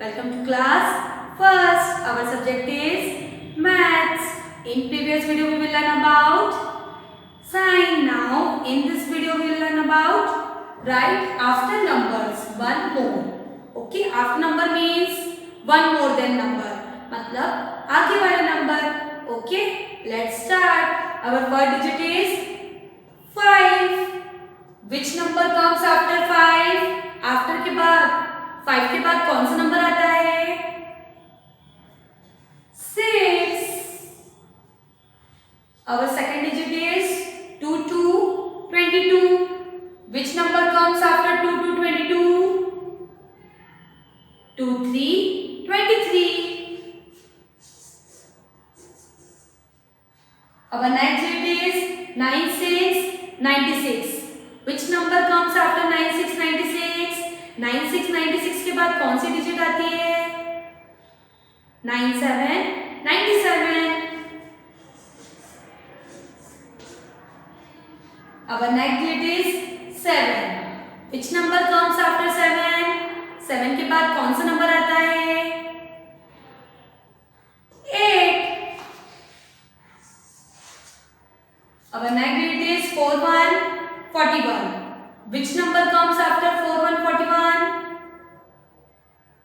Welcome to class first. Our subject is maths. In previous video we will learn about sign. Now in this video we will learn about write after numbers one more. Okay, after number means one more than number. मतलब आगे वाला number. Okay, let's start. Our first digit is 5. Which number comes after 5? After के बाद 5 के बाद कौन सा number आता है? 6. Our second digit is 2 to 22. Which number comes after 2 to 22? 2 3 23. Our next digit is 9 6 96. Which number comes after 9 6 96? 9 6 96 के बाद कौन सी डिजिट आती है? 9 7 97. Our next digit is 7. Which number comes after 7? 7 के बाद कौन सा नंबर आता है? 8. Our next digit is 4 1 41. Which number comes after 4 1 41?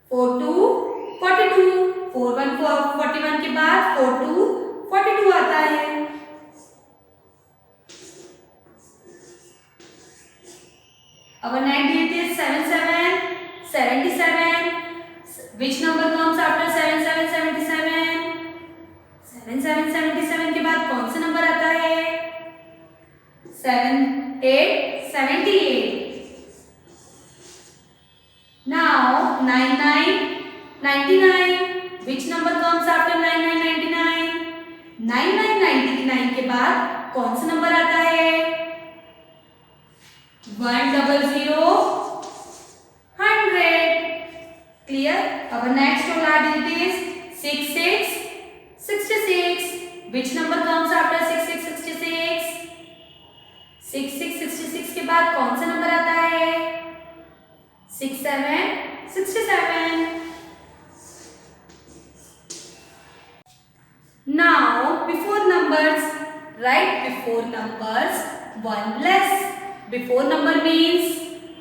4 2 42. 4 1 41 के बाद 4 2 42 आता है. Our next digit is 7 7 77. Which number comes after 7 7 77? 7 7 77 के बाद कौन सा नंबर आता है? 7 8 78. Now 9 9 99. Which number comes after 9 9 99? 9 9 99 के बाद कौन सा नंबर आता है? 1 0 0 100. Clear? Our next digit is 6 6 66. Which number comes after 6 6 66? 6 6 66 के बाद कौन सा नंबर आता है? 6 7 67. Now before numbers, write before numbers one less. Before number means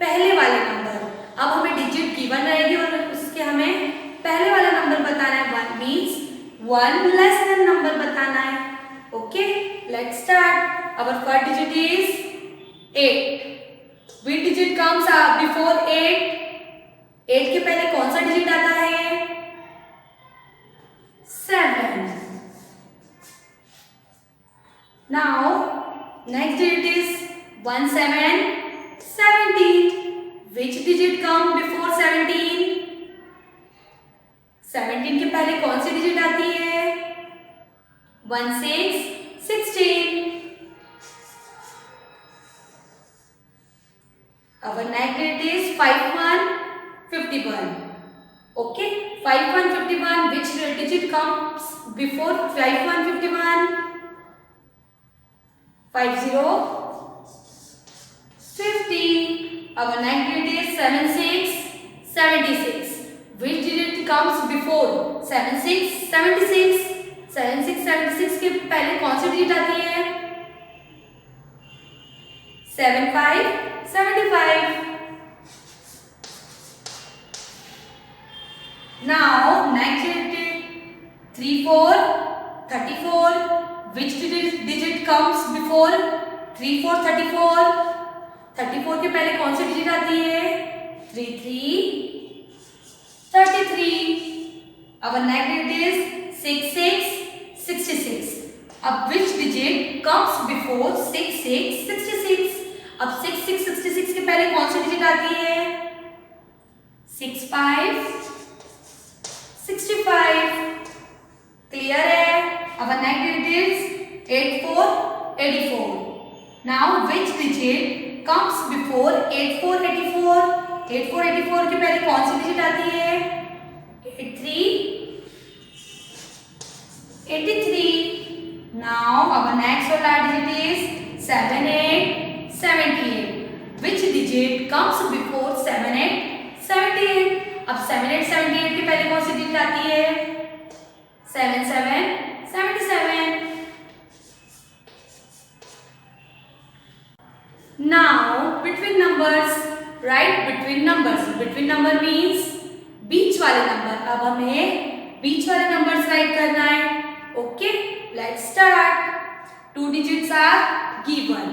पहले वाले नंबर. अब हमें डिजिट गिवन रहेगी और उसके हमें पहले वाला नंबर बताना है. 1 means one less than number बताना है. Okay, let's start. Our first digit is 8. Which digit comes before 8? 8 के पहले कौन सा डिजिट आता है? 7. Now next digit is 1 7 17. Which digit come before 17? 17 के पहले कौन सी डिजिट आती है? 1 6 16. Our next digit is 5 1 51. Okay, 5 1 51. Which digit comes before 5 1 51? 5 0 50. Our next digit is 7 6 76. Which digit comes before 7 6 76? 7 6 76 के पहले कौन सी डिजिट आती है? 7 5 75. Now next digit 3 4 34. Which digit comes before 3 4 34? 34 के पहले कौन सी डिजिट आती है? 3 3 33. Our next digit is 6 6 66. अब which digit comes before 6 6 66? अब 6 6 66 के पहले कौन सी डिजिट आती है? 6 5 65. क्लियर है? Our next digit is 8 4 84. Now which digit comes before 8 4 84? 8 4 84 के पहले कौन सी डिजिट आती है? 8 3 83. Now our next digit is 7 8 78. Which digit comes before 7 8 78? अब 7 8 78 के डिजिट आती है? 7 7 77. Now between numbers, write between numbers. Between number means बीच वाले नंबर. अब हमें बीच वाले नंबर्स राइट करना है. Okay, let's start. 2 digits are given.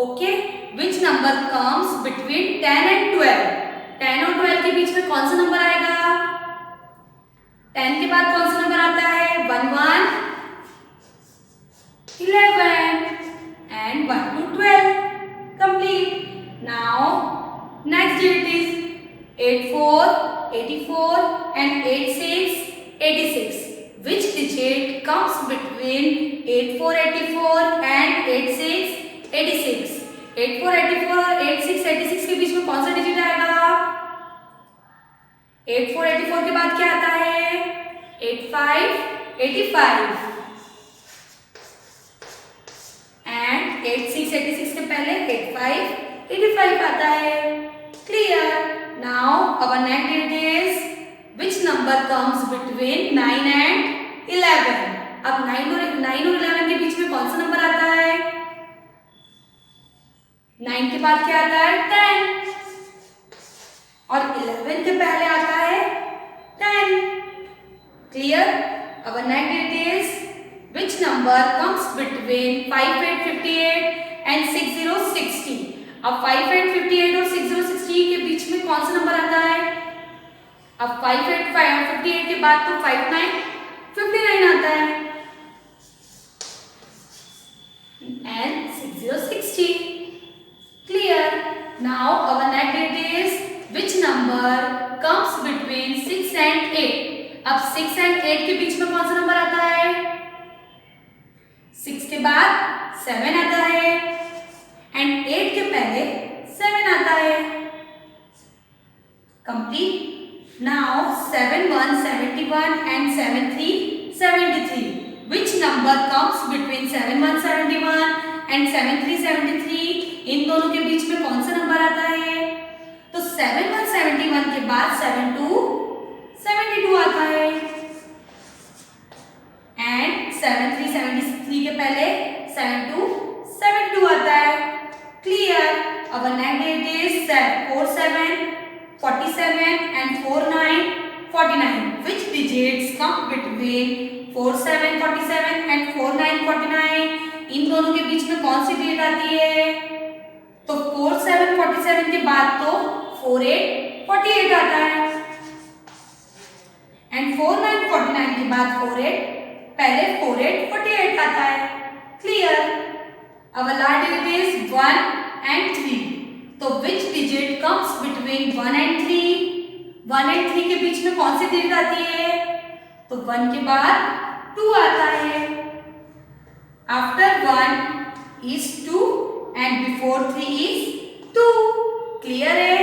Okay, which number comes between 10 and 12? 10 और 12 के बीच में कौन सा नंबर आएगा? 10 के बाद कौन सा नंबर आता है? 1 1 11 and 1 to 12. Complete. Now next digit is 84, 84 and 86, 86. Which digit comes between 84, 84 and 86, 86? 84, 84 और 86, 86 के बीच में कौन सा डिजिट आएगा? 84, 84 के बाद क्या आता है? 85, 85 and 86, 86 के पहले 85, 85 आता है. Clear. Now our next digit is which number comes between 9 and 11? अब 9 और 11 के बीच में कौन सा नंबर आता है? 9 के बाद क्या आता है? 10 और 11 के पहले आता है 10. Clear. Our next digit is which number comes between 5858 and 6060? अब 5858 और 6060 के बीच में कौन सा नंबर आता है? अब 5858 के बाद तो 5959 आता है and 6060. Clear. Now our next digit is which number comes between 6 and 8? अब 6 and 8 के बीच में कौन सा नंबर आता है? 6 के बाद 7 आता है एंड 8 के पहले 7 आता है. Complete. Now 7 1 71 and 7 3 73. Which number comes between 7 1 71 and 7 3 73? इन दोनों के बीच में कौन सा नंबर आता है? तो 7 1 71 के बाद 7 2 72 आता है एंड 7 3 73 के पहले 7 2 72 आता है. क्लियर. अब next digit is 4 7 47 and 4 9 49. Which digits come between 4 7 47 and 4 9 49? इन दोनों के बीच में कौन सी डिजिट आती है? तो 4 7 47 के बाद तो 4 8 48 आता है एंड 4 9 49 के बाद 4 8 पहले 4 8 48 आता है. Clear. Our last digit is 1 and 3. तो which digit comes between 1 and 3? 1 and 3 के बीच में कौन सी डिजिट आती है? तो 1 के बाद 2 आता है. After 1 is 2 and before 3 is 2. Clear है?